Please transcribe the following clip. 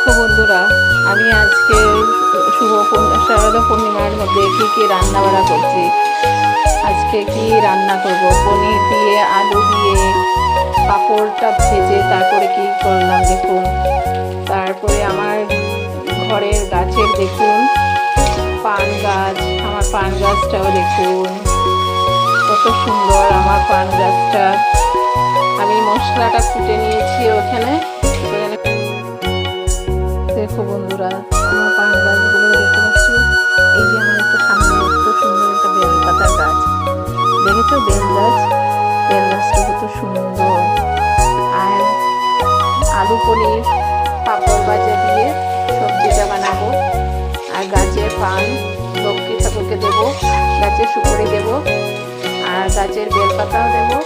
দেখো বন্ধুরা, আমি আজকে শারদা পূর্ণিমার মধ্যে কি রান্না বাড়া করছি। আজকে কি রান্না করব, পনির দিয়ে আলু দিয়ে পাঁপড়টা ভেজে তারপরে কি করলাম দেখুন। তারপরে আমার ঘরের গাছের দেখুন পান গাছ, আমার পান গাছটাও দেখুন কত সুন্দর। আমার পান গাছটা আমি মশলাটা কুটে নিয়েছি ওখানে। দেখো বন্ধুরা, আমার পান গাছগুলো দেখতে পাচ্ছ। এই যে আমার একটা সামনে এত সুন্দর একটা বেল পাতার গাছ দেখেছো, বেল গাছটা কত সুন্দর। আর আলু পনির পাঁপড় ভাজা দিয়ে সবজিটা বানাবো। আর গাছের পান লক্ষ্মী ঠাকুরকে দেবো, গাছের সুপারি দেবো, আর গাছের বেল পাতাও দেবো।